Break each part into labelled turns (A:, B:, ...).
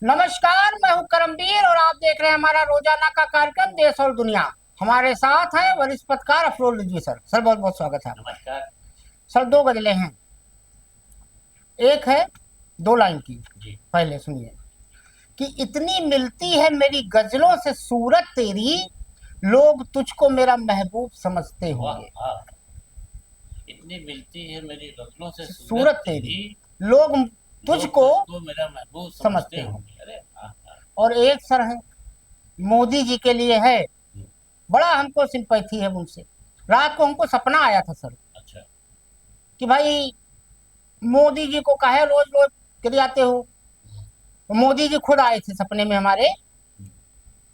A: नमस्कार, मैं हूं करमवीर और आप देख रहे हैं हमारा रोजाना का कार्यक्रम देश और दुनिया। हमारे साथ हैं वरिष्ठ पत्रकार अफरोज रिजवी सर। सर बहुत बहुत स्वागत है आपका।
B: नमस्कार
A: सर दो गजलें हैं, एक है दो लाइन की।
B: जी।
A: पहले सुनिए कि इतनी मिलती है मेरी गजलों से सूरत तेरी, लोग तुझको मेरा महबूब समझते
B: वाह
A: होंगे।
B: वाह। इतनी मिलती है मेरी गजलों से सूरत
A: सूरत तेरी,
B: तेरी,
A: लोग
B: लोग
A: तुझको
B: तुझको मेरा महबूब समझते
A: समझते होंगे।
B: होंगे। अरे हाँ हाँ।
A: और एक सर है, मोदी जी के लिए है।
B: हम्म,
A: बड़ा हमको सिंपैथी है उनसे। रात को हमको सपना आया था सर
B: अच्छा।
A: कि भाई मोदी जी को काहे रोज रोज गिराते हो। मोदी जी खुद आए थे सपने में हमारे।
B: हम्म,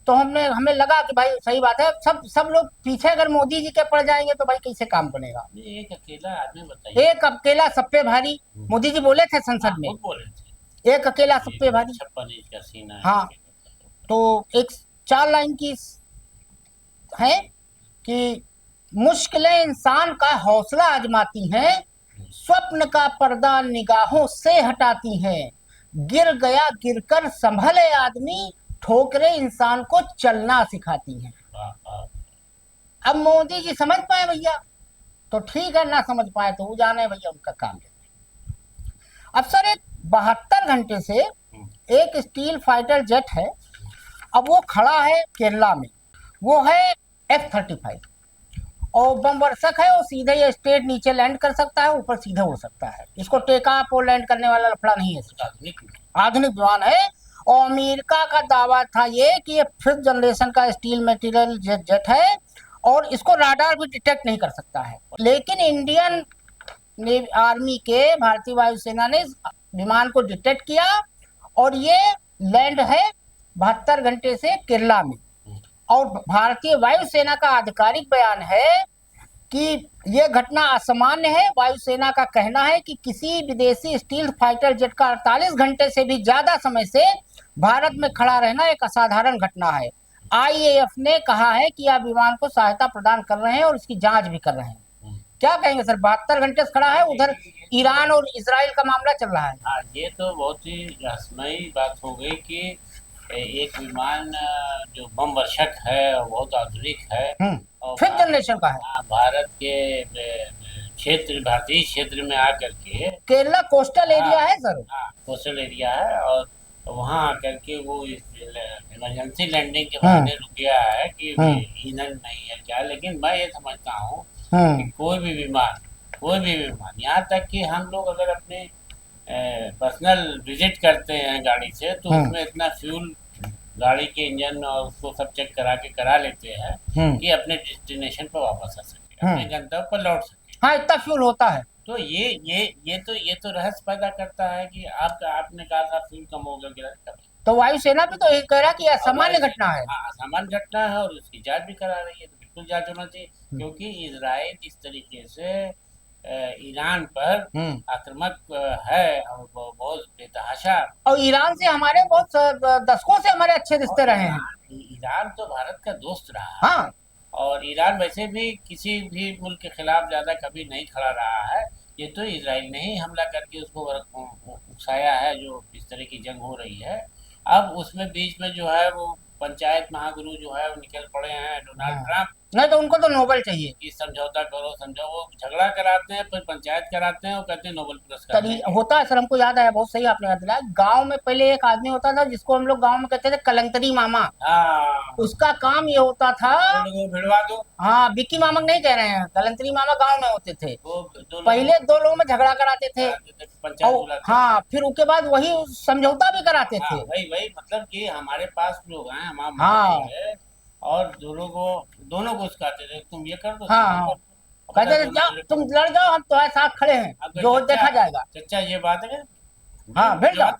A: तो हमें लगा कि भाई सही बात है, सब सब लोग पीछे अगर मोदी जी के पड़ जाएंगे तो भाई कैसे काम बनेगा।
B: ये एक अकेला आदमी बताइए।
A: एक अकेला सब पे भारी, मोदी जी बोले थे
B: हाँ
A: संसद में,
B: खुद बोले थे।
A: एक अकेला सब
B: ये
A: पे भारी।
B: 56 इंच का सीना है
A: हाँ, तो एक चार लाइन की है कि मुश्किलें इंसान का हौसला आजमाती हैं, स्वप्न का पर्दा निगाहों से हटाती हैं, गिर गया गिरकर संभले आदमी, ठोकरे इंसान को चलना सिखाती हैं।
B: वाह वाह।
A: अब मोदी जी समझ पाए भैया तो ठीक है, ना समझ पाए तो वो जाने भैया, उनका काम है। अब सर एक 72 घंटे से
B: हम्म,
A: एक स्टील फाइटर जेट है, अब वो खड़ा है केरला में। वो है F-35 और बम वर्षक है। वो सीधे ये स्ट्रेट नीचे लैंड कर सकता है, ऊपर सीधे उड़ सकता है। इसको टेक ऑफ और लैंड करने वाला लफड़ा नहीं है।
B: बहुत आधुनिक।
A: आधुनिक विमान है। और अमेरिका का दावा था ये कि ये 5th जनरेशन का स्टील मटेरियल जेट है और इसको राडार भी डिटेक्ट नहीं कर सकता है। लेकिन इंडियन आर्मी के भारतीय वायुसेना ने विमान को डिटेक्ट किया और ये लैंड है 72 घंटे से केरला में। और भारतीय वायुसेना का आधिकारिक बयान है कि यह घटना असामान्य है। वायुसेना का कहना है कि किसी विदेशी स्टील फाइटर जेट का 48 घंटे से भी ज्यादा समय से भारत में खड़ा रहना एक असाधारण घटना है। आईएएफ ने कहा है कि आप विमान को सहायता प्रदान कर रहे हैं और इसकी जांच भी कर रहे हैं। क्या कहेंगे सर, 72 घंटे से खड़ा है, उधर ईरान और इसराइल का मामला चल रहा है।
B: हाँ, ये तो बहुत ही रहस्यमयी बात हो गई कि एक विमान जो बम वर्षक है और बहुत आधुनिक है और
A: 5th जनरेशन का है।
B: भारत के क्षेत्र, भारतीय क्षेत्र में आकर के।
A: केरला कोस्टल एरिया है सर।
B: हाँ कोस्टल एरिया है और वहाँ आकर के वो इमरजेंसी लैंडिंग के बहाने रुक गया है कि ईंधन नहीं है क्या। लेकिन मैं ये समझता हूँ कि कोई भी विमान यहाँ तक कि हम लोग अगर अपने पर्सनल विजिट करते हैं गाड़ी से तो उसमें इतना फ्यूल गाड़ी के इंजन और उसको सब चेक करा के करा लेते हैं कि अपने डेस्टिनेशन पर वापस आ सके, अपने गंतव्य पर लौट सके।
A: हाँ, इतना फ्यूल होता है।
B: तो ये तो रहस्य पैदा करता है कि आपने कहा था फ्यूल कम हो गया।
A: तो वायुसेना भी तो ये कह रहा है कि असामान्य घटना है।
B: हाँ असामान्य घटना है और उसकी जांच भी करा रही है, तो बिल्कुल जांच होना चाहिए क्योंकि इजराइल इस तरीके से ईरान पर आक्रामक है और बहुत बेतहाशा।
A: और ईरान से हमारे बहुत दशकों से हमारे अच्छे रिश्ते रहे हैं।
B: ईरान तो भारत का दोस्त रहा है।
A: हाँ,
B: और ईरान वैसे भी किसी भी मुल्क के खिलाफ ज्यादा कभी नहीं खड़ा रहा है। ये तो इजराइल ने ही हमला करके उसको उकसाया है जो इस तरह की जंग हो रही है। अब उसमें बीच में जो है वो पंचायत महागुरु जो है वो निकल पड़े हैं डोनाल्ड ट्रंप
A: नहीं तो उनको तो नोबेल चाहिए
B: कि समझौता करो समझो। वो झगड़ा कराते हैं फिर पंचायत कराते हैं और कहते हैं नोबेल पुरस्कार देंगे।
A: होता है सर। हमको याद आया, बहुत सही आपने याद दिलाया। गांव में पहले एक आदमी होता था जिसको हम लोग गांव में कहते थे कलंतरी मामा।
B: हाँ
A: उसका काम ये होता था।
B: दो लोगों को भिड़वा दो।
A: हाँ, बिक्की मामक नहीं कह रहे हैं, कलंतरी मामा गांव में होते थे।
B: वो दो
A: पहले दो लोगों में झगड़ा कराते थे
B: पंचायत
A: और
B: बुलाते।
A: हाँ, फिर उसके बाद वही समझौता भी कराते
B: हाँ
A: थे।
B: वही वही मतलब कि हमारे पास लोग हैं, हमारे
A: हाँ
B: है और दोनों को सिखाते थे तुम ये कर दो
A: हाँ
B: तुम ये
A: हाँ,
B: कर दो।
A: कहते थे
B: दोनों
A: जाओ
B: मेरे
A: तुम
B: को
A: लड़ जाओ, हम तुम्हारे साथ खड़े हैं,
B: अगर
A: जो
B: चचा
A: देखा जाएगा।
B: चचा ये बात है
A: हाँ, भिड़ जाओ।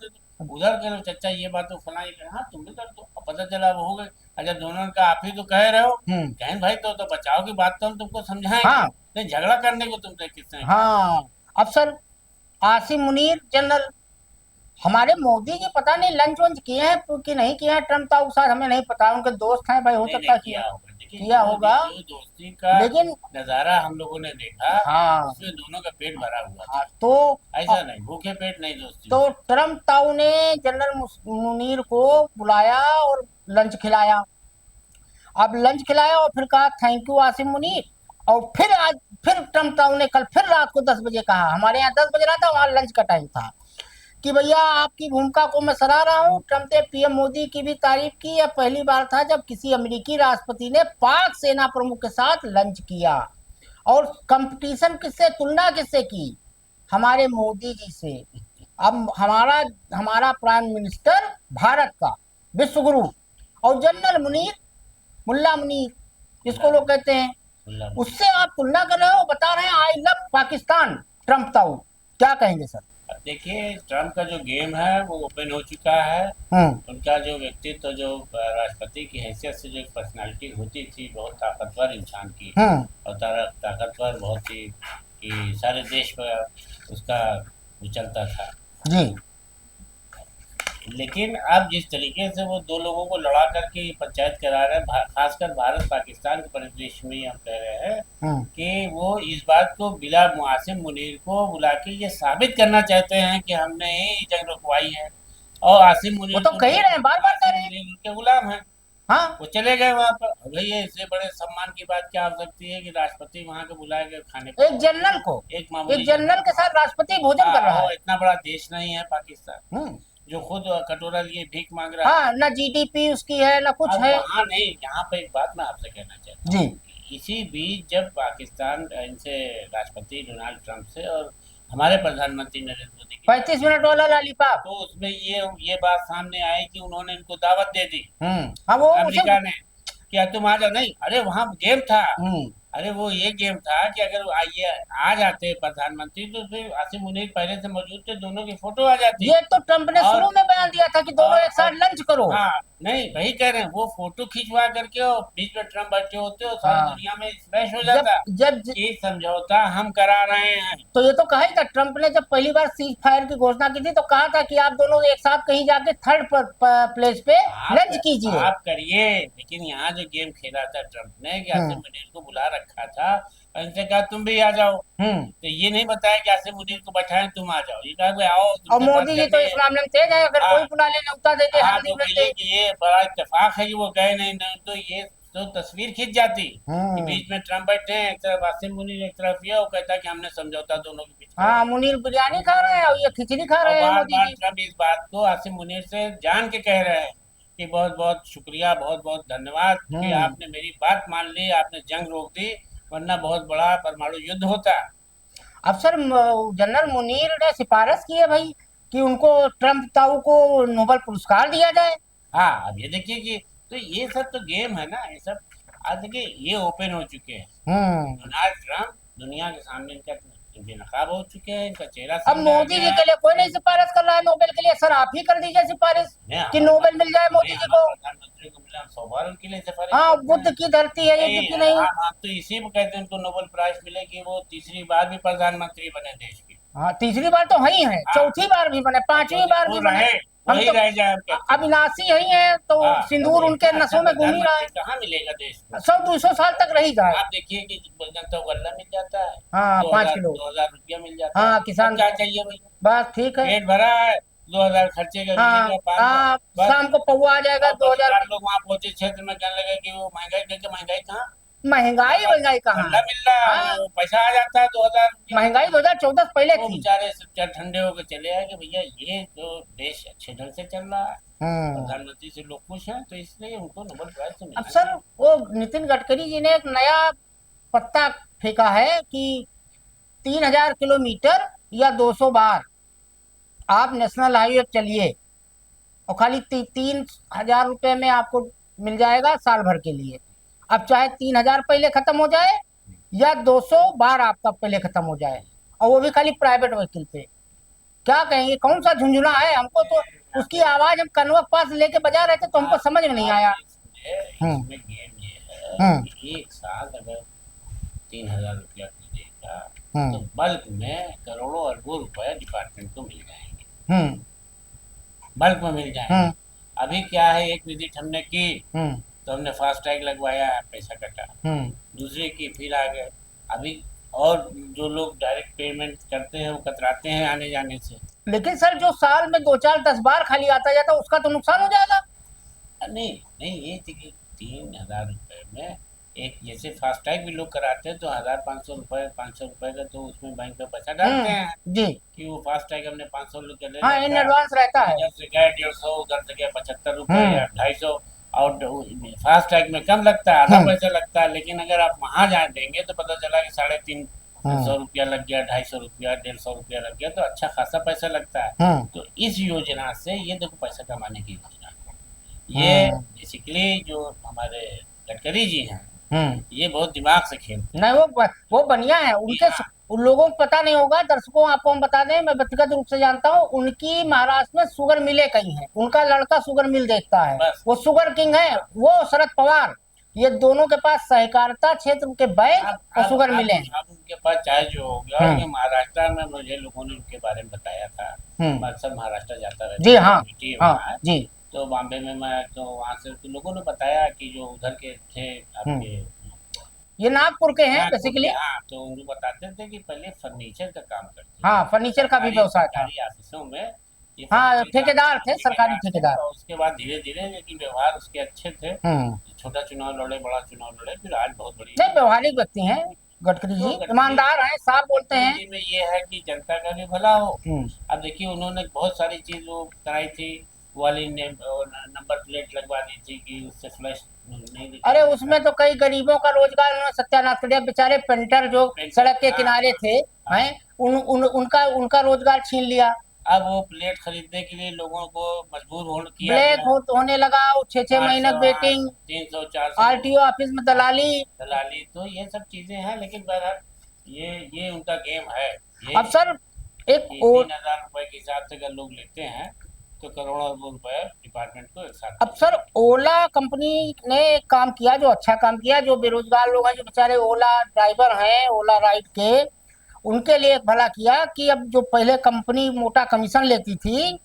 B: उधर करो चचा ये बात तो फला ये करे, हाँ तुम भी कर दो। अब पता चला वो हो गए। अच्छा दोनों का आप ही तो कह रहे हो। कहें भाई तो बचाव की बात तो हम तुमको समझाएंगे।
A: हाँ
B: नहीं झगड़ा करने को तुमसे किसने कहा?
A: हाँ, अफसर आसिम मुनीर जनरल, हमारे मोदी जी पता नहीं लंच वंच किए हैं कि नहीं किए हैं ट्रम्प साहब के साथ, हमें नहीं पता। उनके दोस्त हैं भाई, हो
B: नहीं
A: सकता
B: नहीं
A: है किए
B: किया
A: हों।
B: होगा, देखिए
A: किया होगा,
B: जो दोस्ती का
A: लेकिन
B: नजारा हम लोगों ने देखा,
A: हाँ
B: उसमें दोनों का पेट भरा हुआ
A: हाँ,
B: था।
A: तो
B: ऐसा नहीं भूखे पेट नहीं दोस्ती
A: तो
B: होती।
A: ट्रम्प ताऊ ने जनरल मुनीर को बुलाया और लंच खिलाया। अब लंच खिलाया और फिर कहा थैंक यू आसिम मुनीर। और फिर आज फिर ट्रम्प ताऊ ने कल फिर रात को 10 बजे कहा, हमारे यहाँ 10 बज रहा था, वहां लंच का टाइम था, कि भैया आपकी भूमिका को मैं सराह रहा हूँ। ट्रम्प ने पीएम मोदी की भी तारीफ की। यह पहली बार था जब किसी अमेरिकी राष्ट्रपति ने पाक सेना प्रमुख के साथ लंच किया। और कंपटीशन किससे, तुलना किससे की, हमारे मोदी जी से। अब हमारा हमारा प्राइम मिनिस्टर भारत का विश्वगुरु, और जनरल मुनीर, मुल्ला मुनीर जिसको लोग कहते हैं, उससे आप तुलना कर रहे हो, बता रहे हैं आई लव पाकिस्तान। ट्रम्प ताऊ क्या कहेंगे सर?
B: अब देखिए ट्रम्प का जो गेम है वो ओपन हो चुका है। उनका जो व्यक्तित्व, जो राष्ट्रपति की हैसियत से जो एक पर्सनालिटी होती थी, बहुत ताकतवर इंसान की, और ताकतवर बहुत ही, कि सारे देश पर उसका वो चलता था
A: जी।
B: लेकिन अब जिस तरीके से वो दो लोगों को लड़ा करके पंचायत करा रहे हैं, खासकर भारत पाकिस्तान के परिदृश्य में हम कह रहे हैं कि वो इस बात को बिला आसिम मुनीर को बुला के ये साबित करना चाहते हैं कि हमने ही जंग रुकवाई है, और आसिम मुनीर
A: वो तो कह ही रहे हैं, बार बार कह रहे हैं
B: उनके गुलाम हैं।
A: हाँ,
B: वो चले गए वहां पर। भैया इससे बड़े सम्मान की बात क्या हो सकती है कि राष्ट्रपति वहां के बुलाए गए खाने पर,
A: एक जनरल को,
B: एक मामूली
A: जनरल के साथ राष्ट्रपति भोजन कर रहा है।
B: इतना बड़ा देश नहीं है पाकिस्तान जो खुद कटोरा लिए भीख मांग रहा है।
A: हाँ, ना जीडीपी उसकी है ना कुछ है।
B: वहाँ नहीं, यहाँ पे एक बात मैं आपसे कहना चाहता हूँ, इसी बीच जब पाकिस्तान इनसे राष्ट्रपति डोनाल्ड ट्रंप से और हमारे प्रधानमंत्री नरेंद्र मोदी की
A: 35 मिनट वाला लॉलीपॉप,
B: तो उसमें ये बात सामने आई कि उन्होंने इनको दावत दे दी
A: हाँ, वो
B: अमेरिका ने, क्या तुम आ जाओ। नहीं, अरे वहाँ गेम था, अरे वो ये गेम था कि अगर ये आ जाते प्रधानमंत्री तो फिर आसिम मुनीर पहले से मौजूद थे, दोनों की फोटो आ जाती।
A: ये तो ट्रंप ने शुरू में बयान दिया था कि दोनों एक साथ लंच करो।
B: हाँ, नहीं वही कह रहे हैं, वो फोटो खिंचवा करके और बीच में ट्रंप बैठे होते और सारी दुनिया में स्मैश हो जाता।
A: जब
B: ये समझौता हम करा रहे हैं,
A: तो ये तो कहा ही था ट्रंप ने, जब पहली बार सीज फायर की घोषणा की थी तो कहा था कि आप दोनों एक साथ कहीं जाके थर्ड प्लेस पे लंच कीजिए।
B: आप करिए, लेकिन यहाँ जो गेम खेला था ट्रंप ने कि आसिम मुनीर को बुला रखा था, इनसे कहा तुम भी आ जाओ, तो ये नहीं बताया कि आसिम मुनीर को बैठाएं तुम आ जाओ, ये कहा आओ।
A: और मोदी जी तो इस मामले में तेज है, अगर कोई बुला ले न्योता देते हैं
B: कि ये बड़ा इत्तेफाक है कि वो गए नहीं, तो ये तो तस्वीर खींच जाती कि बीच में ट्रंप बैठे हैं, एक तरफ आसिम मुनीर, एक तरफ ये, वो कहता कि हमने समझौता दोनों के बीच।
A: हाँ, मुनीर बिरयानी खा रहे हैं और ये खिचड़ी खा रहे हैं। मोदी जी
B: ट्रंप इस बात को आसिम मुनीर से जान के कह रहे हैं कि बहुत बहुत शुक्रिया, बहुत बहुत धन्यवाद कि आपने मेरी बात मान ली, आपने जंग रोक दी, वरना बहुत बड़ा परमाणु युद्ध होता।
A: अब सर जनरल मुनीर ने सिफारिश की है भाई कि उनको ट्रंप ताऊ को नोबेल पुरस्कार दिया जाए।
B: हाँ, अब ये देखिए कि तो ये सब तो गेम है ना, ये सब आज देखिए ये ओपन हो चुके हैं। डोनाल्ड ट्रंप दुनिया के सामने इनका बेनकाब हो चुके हैं, इनका चेहरा।
A: अब मोदी जी के लिए कोई नहीं सिफारिश कर रहा है नोबेल के लिए, सर आप ही कर दीजिए सिफारिश कि नोबेल मिल जाए मोदी जी को।
B: प्रधानमंत्री को मिला 100 बार उनके लिए सिफारिश।
A: हाँ, बुद्ध की धरती है ये कि नहीं।
B: हाँ, तो इसी में कहते हैं उनको नोबेल प्राइज मिले कि वो तीसरी बार भी प्रधानमंत्री बने देश की।
A: हाँ, तीसरी बार तो वही है, चौथी बार भी बने, पांचवी बार भी बने, हम तो अविनाशी यही है, तो सिंदूर उनके नसों में घूम ही रहा है।
B: कहाँ मिलेगा देश को?
A: 100-200 साल तक रही जाए।
B: आप देखिए कि जनता को गल्ला मिल जाता है,
A: हाँ, 5 किलो
B: 2000 रुपया मिल जाता है।
A: हाँ, किसान
B: क्या चाहिए भैया?
A: बस ठीक है,
B: पेट भरा है, 2000 खर्चे का।
A: हाँ, शाम को पौवा आ जाएगा 2000।
B: लोग वहाँ पहुंचे क्षेत्र में कहने लगे कि वो महंगाई कहाँ,
A: महंगाई कहाँ
B: मिल रहा है, पैसा आ जाता है 2000।
A: महंगाई 2014 पहले थी।
B: बेचारे ठंडे होकर चले आए कि भैया ये जो देश अच्छे ढंग से चल रहा है, प्रधानमंत्री से लोग खुश हैं, तो इसलिए उनको नोबेल प्राइज से मिला।
A: अब सर वो नितिन गडकरी जी ने एक नया पत्ता फेंका है कि 3000 किलोमीटर या 200 बार आप नेशनल हाईवे चलिए और खाली 3000 रुपए में आपको मिल जाएगा साल भर के लिए। अब चाहे 3000 पहले खत्म हो जाए या 200 बार आपका पहले खत्म हो जाए, और वो भी खाली प्राइवेट व्हीकल पे। क्या कहेंगे, कौन सा झुंझुना है? हमको तो उसकी आवाज हम कनवा पास लेके बजा रहे थे तो हमको समझ में नहीं आया।
B: इसमें गेम ये है कि एक साल अगर 3000 रुपया देगा तो बल्क में करोड़ों अरबों रुपए डिपार्टमेंट को मिल जाएंगे, बल्क में मिल जाएंगे। अभी क्या है, एक विजिट हमने की तो हमने फास्ट टैग लगवाया, पैसा कटा। दूसरे की फिर आ गए अभी। और जो लोग डायरेक्ट पेमेंट करते हैं वो कतराते हैं आने जाने से।
A: लेकिन सर जो साल में 2 4 10 बार खाली आता जाता उसका तो नुकसान हो जाएगा।
B: नहीं नहीं, ये थी कि 3,000 रुपये में एक, जैसे फास्टैग भी लोग कराते हैं तो 1,000 500 रुपये 500 रुपये का तो उसमें बैंक में पैसा डालते हैं
A: जी
B: कि वो फास्टैग हमने 500 रुपये ले
A: हाँ, इन
B: रखा,
A: एडवांस रहता है।
B: इधर से गए 150, उधर से गए 75 रुपये या 250। और फास्टैग में कम लगता है, आधा पैसा लगता है। लेकिन अगर आप वहाँ जा देंगे तो पता चला कि 350 रुपया लग गया, 250 रुपया 150 रुपया लग गया, तो अच्छा खासा पैसा लगता है। तो इस योजना से ये देखो पैसा कमाने की योजना है। ये बेसिकली जो हमारे गडकरी जी हैं, ये बहुत दिमाग से खेलते
A: नहीं, वो बढ़िया है उनके। उन लोगों को पता नहीं होगा, दर्शकों आपको हम बता दें, मैं व्यक्तिगत रूप से जानता हूँ, उनकी महाराष्ट्र में शुगर मिले कई हैं, उनका लड़का शुगर मिल देखता है, वो शुगर किंग है, वो शरद पवार, ये दोनों के पास सहकारिता क्षेत्र के बैंक और शुगर मिले हैं।
B: अब उनके पास चाहे जो हो गया, ये महाराष्ट्र में मुझे लोगों ने उनके बारे में बताया था। मैं अक्सर महाराष्ट्र जाता रहता
A: जी हाँ,
B: हाँ
A: जी।
B: तो बॉम्बे में मैं तो वहाँ से तो लोगों ने बताया कि जो उधर के थे आपके,
A: ये नागपुर के हैं बेसिकली।
B: हाँ, तो उनको बताते थे कि पहले फर्नीचर का काम करते थे।
A: हाँ, फर्नीचर का भी व्यवसाय था।
B: ऑफिसों में
A: हाँ, ठेकेदार थे, सरकारी ठेकेदार।
B: और उसके बाद धीरे धीरे, लेकिन व्यवहार उसके अच्छे थे। छोटा चुनाव लड़े, बड़ा चुनाव लड़े, फिर आज बहुत बड़ी।
A: नहीं, व्यवहारिक व्यक्ति हैं गडकरी जी, ईमानदार हैं, साफ बोलते हैं।
B: में ये है कि जनता का भी भला हो। अब देखिए उन्होंने बहुत सारी चीज वो कराई थी, वाली नंबर प्लेट लगवा दी थी कि उससे फ्लैश नहीं दिखा।
A: अरे उसमें तो कई गरीबों का रोजगार उन्होंने सत्यानाश कर दिया। बेचारे पेंटर जो सड़क के किनारे थे, हैं, उनका रोजगार छीन लिया।
B: अब वो प्लेट खरीदने के लिए लोगों को मजबूर किया,
A: ब्लैक होने लगा, 6 6 महीने वेटिंग,
B: 300 400
A: आरटीओ ऑफिस में दलाली।
B: तो ये सब चीजें हैं। लेकिन बहरहाल ये उनका गेम है।
A: अब सर एक
B: 3,000 रुपए के हिसाब से अगर लोग लेते हैं तो करोड़ों रुपए डिपार्टमेंट को एक साथ।
A: अब सर ओला कंपनी ने एक काम किया, जो अच्छा काम किया, जो बेरोजगार लोग हैं, जो बेचारे ओला ड्राइवर हैं, ओला राइड के, उनके लिए एक भला किया कि अब जो पहले कंपनी मोटा कमीशन लेती थी,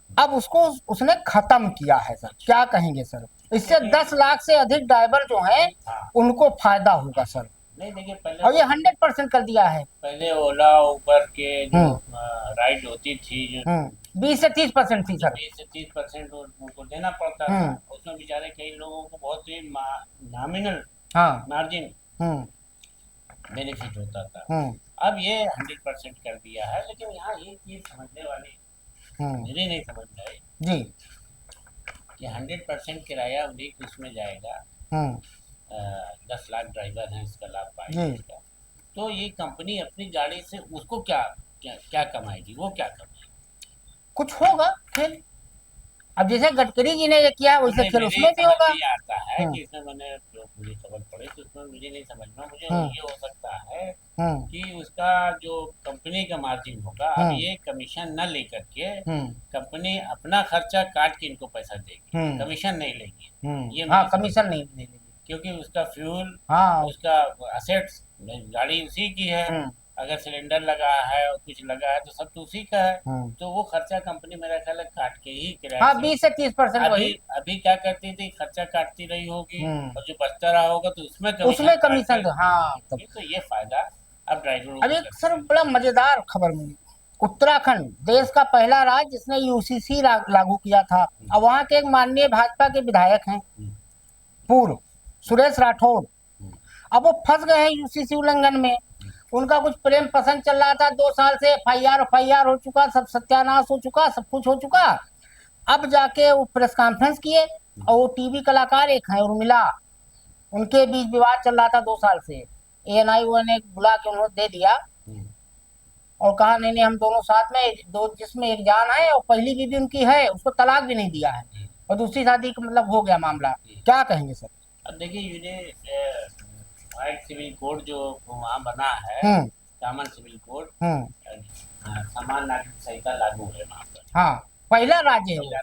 A: अब उसको उसने खत्म किया है। सर क्या कहेंगे सर, इससे 10 लाख से अधिक ड्राइवर जो हैं उनको फायदा होगा सर।
B: नहीं देखिए, पहले
A: और ये 100% कर दिया है।
B: पहले ओला उबर के जो राइड होती थी, जो
A: 20 से 30% थी सर।
B: 20 से 30% उनको देना पड़ता था। उसमें बेचारे कई लोगों को बहुत ही नॉमिनल मार्जिन बेनिफिट होता था। अब ये 100% कर दिया है। लेकिन यहाँ ये चीज समझने वाली मेरी नहीं समझ में आई
A: जी
B: कि 100% किराया उन्हीं के उसमें जाएगा। 10 लाख ड्राइवर हैं, इसका लाभ पाएंगे इसका। तो ये कंपनी अपनी गाड़ी से उसको क्या क्या क्या कमाएगी, वो क्या कमाएगी?
A: कुछ होगा खेल। अब जैसे गडकरी जी ने ये किया वैसे खेल उसमें भी होगा।
B: आता है कि इसमें मैंने जो पूरी खबर पढ़ी तो उसमें मुझे नहीं समझ में, मुझे ये हो सकता है कि उसका जो कंपनी का मार्जिन होगा, अब ये कमीशन न लेकर के कंपनी अपना खर्चा काट के इनको पैसा देगी, कमीशन नहीं लेगी। ये
A: कमीशन नहीं लेगी
B: क्योंकि उसका फ्यूल, उसका असेट्स, गाड़ी उसी की है। अगर सिलेंडर लगा है और कुछ लगा है तो सब तो उसी का है। तो वो खर्चा कंपनी मेरा ख्याल है काट के ही किराया।
A: 20 से 30%
B: अभी क्या करती थी, खर्चा काटती रही होगी और जो बचता रहा होगा तो उसमें
A: कमीशन। हाँ,
B: तो ये फायदा अब ड्राइवरों को।
A: अब एक सर बड़ा मजेदार खबर मिली। उत्तराखंड देश का पहला राज्य जिसने यूसीसी लागू किया था। अब वहाँ के एक माननीय भाजपा के विधायक हैं पूर्व, सुरेश राठौर, अब वो फंस गए हैं यूसीसी उल्लंघन में। उनका कुछ प्रेम पसंद चल रहा था, 2 साल से एफआईआर हो चुका, सब सत्यानाश हो चुका, सब कुछ हो चुका। अब जाके वो प्रेस कॉन्फ्रेंस किए और वो टीवी कलाकार एक है उर्मिला, उनके बीच विवाद चल रहा था 2 साल से। एएनआई ने बुला के उन्होंने दे दिया और कहा नहीं नहीं हम दोनों साथ में, दो जिसमें एक जान है और पहली बीवी उनकी है, उसको तलाक भी नहीं दिया है और दूसरी शादी का मतलब हो गया मामला। क्या कहेंगे सर?
B: अब देखिए व्हाइट सिविल कोड जो वहाँ बना है, कॉमन सिविल कोड, समान नागरिक संहिता लागू है वहाँ पर।
A: हाँ, पहला राज्य है।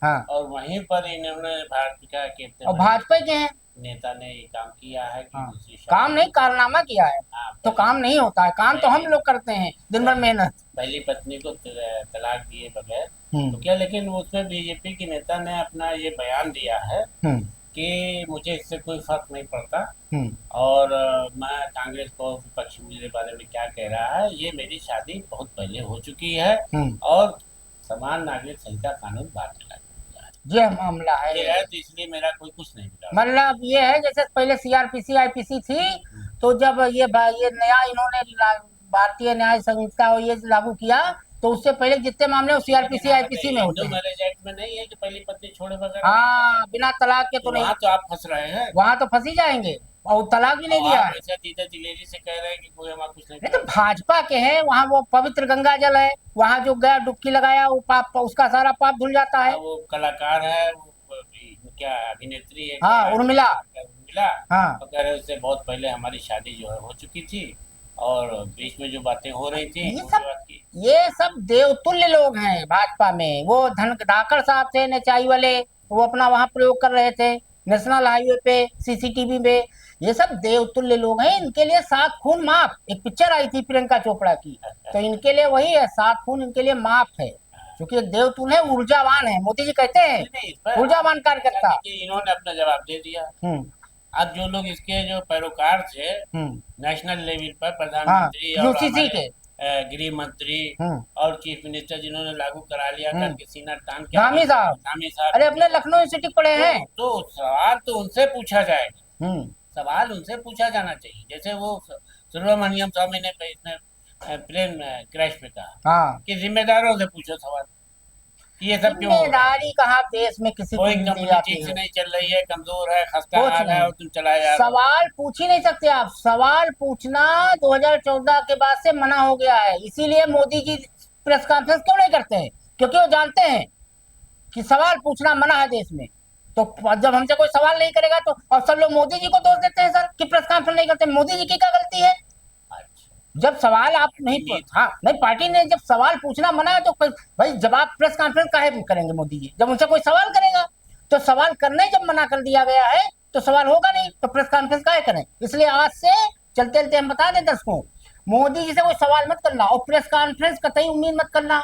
A: हाँ,
B: और वहीं पर इन्होंने भाजपा के
A: और भाजपा के हैं
B: नेता ने ये काम किया है कि दूसरी
A: काम नहीं, कारनामा किया है। तो काम नहीं होता है, काम तो हम लोग करते हैं दिन भर मेहनत।
B: पहली पत्नी को तलाक दिए बगैर तो क्या, लेकिन उसमें बीजेपी के नेता ने अपना ये बयान दिया है कि मुझे इससे कोई फर्क नहीं पड़ता,
A: हम्म
B: और मैं कांग्रेस को विपक्ष मेरे बारे में क्या कह रहा है, ये मेरी शादी बहुत पहले हो चुकी है,
A: हम्म
B: और समान नागरिक संहिता कानून बाद में लागू हुआ है।
A: ये मामला है।
B: ये है, तो इसलिए मेरा कोई कुछ नहीं बिगाड़
A: मतलब ये है जैसे पहले सीआरपीसी आईपीसी थी, तो जब ये नया इन्होंने भारतीय न्याय संहिता और ये लागू किया, तो उससे पहले जितने मामले सीआरपीसी आईपीसी में होते
B: हिंदू
A: हैं।
B: मैरिज एक्ट में नहीं है कि पहली पत्नी छोड़े बगैर,
A: हाँ, बिना तलाक के तो
B: तो
A: नहीं।
B: वहाँ तो आप फंस रहे हैं।
A: वहां तो फंसी जाएंगे, और तलाक भी नहीं
B: और
A: दिया
B: आप
A: है।
B: ऐसा तीतर दिलेरी से कह रहे हैं कि कोई हमारा कुछ नहीं
A: नहीं तो
B: बिगाड़ा।
A: भाजपा के हैं, वहाँ वो पवित्र गंगा जल है, वहाँ जो गया डुबकी लगाया वो पाप, उसका सारा पाप धुल जाता है।
B: अब वो कलाकार है, वो क्या अभिनेत्री है,
A: हाँ,
B: क्या है,
A: उर्मिला।
B: उर्मिला,
A: हाँ,
B: तो कह रहे उससे बहुत पहले हमारी शादी जो है हो चुकी थी, और बीच में जो बातें हो रही थी
A: ये
B: उसके
A: सब
B: बाद की।
A: ये सब देवतुल्य लोग हैं भाजपा में। वो धन धाकड़ साहब थे नेचाई वाले, वो अपना वहां प्रयोग कर रहे थे नेशनल हाईवे पे, सीसीटीवी में। ये सब देवतुल्य लोग हैं, इनके लिए सात खून माफ। एक पिक्चर आई थी प्रियंका चोपड़ा की, तो इनके लिए वही है, सात खून इनके लिए माफ है, क्योंकि देवतुल्य है, ऊर्जावान है। मोदी जी कहते हैं
B: नहीं, इस पर
A: ऊर्जावान कार्यकर्ता।
B: कि इन्होंने अपना जवाब दे दिया।
A: हम्म
B: अब जो लोग इसके जो पैरोकार थे
A: हम्म
B: नेशनल लेवल पर,
A: हाँ,
B: प्रधानमंत्री और
A: यूसीसी
B: हमारे
A: के।
B: गृह मंत्री
A: हम्म
B: और चीफ मिनिस्टर, जिन्होंने लागू करा लिया
A: हम्म
B: करके सीना तान के
A: धामी साहब,
B: धामी साहब,
A: अरे अपने लखनऊ यूनिवर्सिटी पढ़े हैं।
B: तो सवाल तो उनसे पूछा जाएगा,
A: हम्म
B: सवाल उनसे पूछा जाना चाहिए। जैसे वो सुब्रमण्यम स्वामी ने इसमें प्लेन क्रैश पे कहा
A: हाँ,
B: कि जिम्मेदारों से पूछो सवाल कि ये सब क्यों हो रहा है।
A: जिम्मेदारी कहाँ देश में किसी को
B: कोई
A: दी
B: कंपनी
A: जाती
B: ठीक से
A: है?
B: नहीं चल रही है, कमजोर है, खस्ता
A: कुछ
B: हाल है,
A: नहीं।
B: और तुम चलाए जा रहे हो।
A: सवाल पूछ ही नहीं सकते आप। सवाल पूछना 2014 के बाद से मना हो गया है, इसीलिए मोदी जी प्रेस कॉन्फ्रेंस क्यों नहीं करते हैं? क्योंकि वो जानते हैं कि सवाल पूछना मना है देश में। तो जब हमसे कोई सवाल नहीं करेगा तो, और सब लोग मोदी जी को दोष देते हैं सर कि प्रेस कॉन्फ्रेंस नहीं करते। मोदी जी की क्या गलती है?
B: अच्छा,
A: जब सवाल आप नहीं, हाँ नहीं, पार्टी ने जब सवाल पूछना मना है तो भाई जवाब प्रेस कॉन्फ्रेंस काहे करेंगे मोदी जी? जब उनसे कोई सवाल करेगा, तो सवाल करने जब मना कर दिया गया है तो सवाल होगा नहीं, तो प्रेस कॉन्फ्रेंस काहे करें? इसलिए आज से चलते चलते हम बता दें दर्शकों, मोदी जी से कोई सवाल मत करना, और प्रेस कॉन्फ्रेंस कतई उम्मीद मत करना,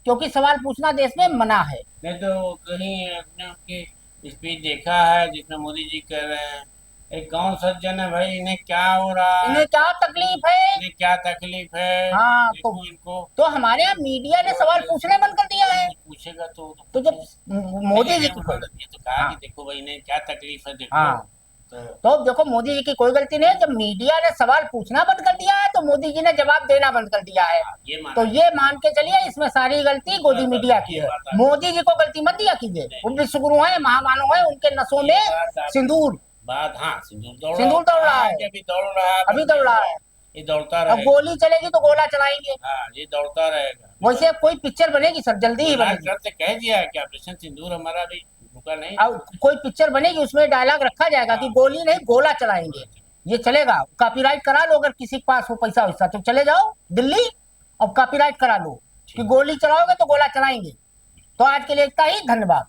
A: क्योंकि सवाल पूछना देश में मना है।
B: नहीं तो कहीं अपने उनकी स्पीच देखा है जिसमें मोदी जी कह रहे हैं एक गांव सज्जन है भाई, इन्हें क्या हो रहा है,
A: इन्हें क्या तकलीफ है?
B: इन्हें क्या तकलीफ है,
A: हाँ,
B: देखो इनको।
A: तो हमारे यहाँ मीडिया ने सवाल पूछने बंद कर दिया है।
B: पूछेगा
A: तो जब मोदी जी की
B: उन्होंने ये तो कहा
A: हाँ
B: कि देखो भाई इन्हें क्या तकलीफ है, देखो।
A: हाँ,
B: तो
A: तो देखो मोदी जी की कोई गलती नहीं है। जब मीडिया ने सवाल पूछना बंद कर दिया है तो मोदी जी ने जवाब देना बंद कर दिया है।
B: ये माना
A: तो ये मान के चलिए, इसमें सारी गलती गोदी मीडिया की है। मोदी जी को गलती मत दिया कीजिए, वो विश्वगुरु है, महामानव है, उनके नसों में सिंदूर
B: बात। हाँ, सिंदूर
A: दौड़ रहा है,
B: अभी दौड़ रहा है,
A: अभी दौड़ रहा है।
B: ये दौड़ता
A: अब
B: रहेगा।
A: गोली चलेगी तो गोला चलाएंगे।
B: हाँ, ये दौड़ता रहेगा।
A: वैसे कोई पिक्चर बनेगी सर, जल्दी ही
B: डोनाल्ड
A: बनेगी।
B: ट्रम्प ने कह दिया है कि ऑपरेशन सिंदूर हमारा भी रुका नहीं।
A: अब कोई पिक्चर बनेगी, उसमें डायलॉग रखा जाएगा कि गोली नहीं गोला चलाएंगे। ये चलेगा, कॉपीराइट करा लो, अगर किसी के पास हो पैसा वैसा तो चले जाओ दिल्ली और कॉपीराइट करा लो कि गोली चलाओगे तो गोला चलाएंगे। तो आज के लिए इतना ही, धन्यवाद।